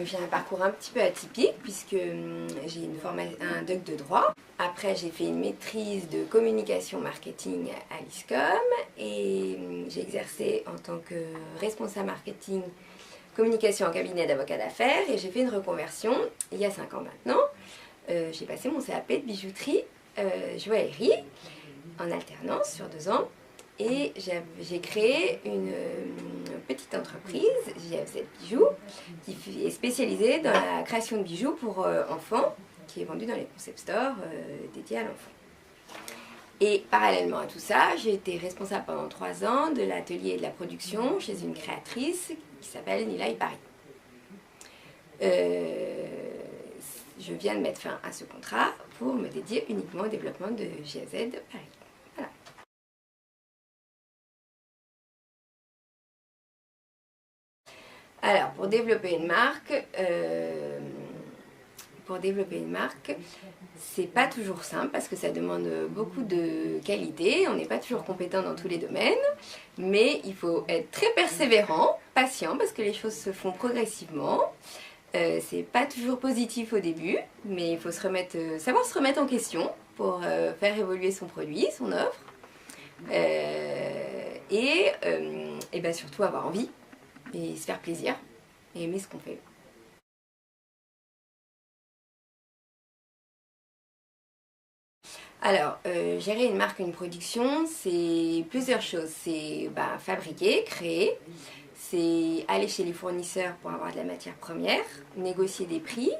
J'ai un parcours un petit peu atypique puisque j'ai un doc de droit. Après, j'ai fait une maîtrise de communication marketing à l'ISCOM et j'ai exercé en tant que responsable marketing communication en cabinet d'avocat d'affaires et j'ai fait une reconversion il y a 5 ans maintenant. J'ai passé mon CAP de bijouterie, joaillerie en alternance sur 2 ans. Et j'ai créé une petite entreprise, JFZ Bijoux, qui est spécialisée dans la création de bijoux pour enfants, qui est vendue dans les concept stores dédiés à l'enfant. Et parallèlement à tout ça, j'ai été responsable pendant 3 ans de l'atelier et de la production chez une créatrice qui s'appelle Nilay Paris. Je viens de mettre fin à ce contrat pour me dédier uniquement au développement de JFZ Paris. Voilà. Alors, pour développer une marque, c'est pas toujours simple parce que ça demande beaucoup de qualité. On n'est pas toujours compétent dans tous les domaines, mais il faut être très persévérant, patient parce que les choses se font progressivement. C'est pas toujours positif au début, mais il faut savoir se remettre en question pour faire évoluer son produit, son offre, et ben surtout avoir envie et se faire plaisir et aimer ce qu'on fait. Alors, gérer une marque, une production, c'est plusieurs choses. C'est fabriquer, créer, c'est aller chez les fournisseurs pour avoir de la matière première, négocier des prix,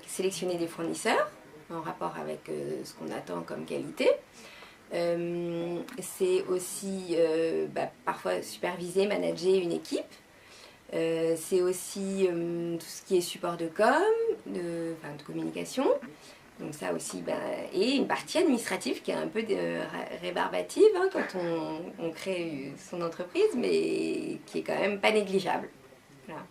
sélectionner des fournisseurs en rapport avec ce qu'on attend comme qualité. C'est aussi parfois superviser, manager une équipe. C'est aussi tout ce qui est support de de communication. Donc ça aussi, et une partie administrative qui est un peu rébarbative quand on crée son entreprise, mais qui est quand même pas négligeable. Voilà.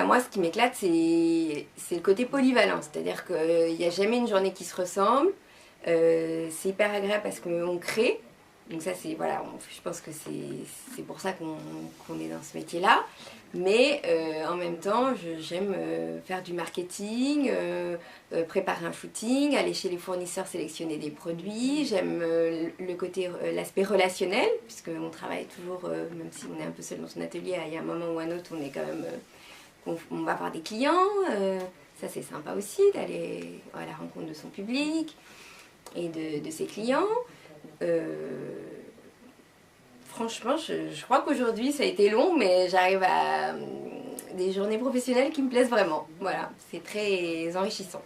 Moi, ce qui m'éclate, c'est le côté polyvalent. C'est-à-dire qu'il n'y a jamais une journée qui se ressemble. C'est hyper agréable parce qu'on crée. Donc ça, voilà, je pense que c'est pour ça qu'on est dans ce métier-là. Mais en même temps, j'aime faire du marketing, préparer un shooting, aller chez les fournisseurs sélectionner des produits. J'aime l'aspect relationnel, puisqu'on travaille toujours, même si on est un peu seul dans son atelier, il y a un moment ou un autre, on est quand même... on va avoir des clients, ça c'est sympa aussi, d'aller à la rencontre de son public et de ses clients. Franchement, je crois qu'aujourd'hui ça a été long, mais j'arrive à des journées professionnelles qui me plaisent vraiment. Voilà, c'est très enrichissant.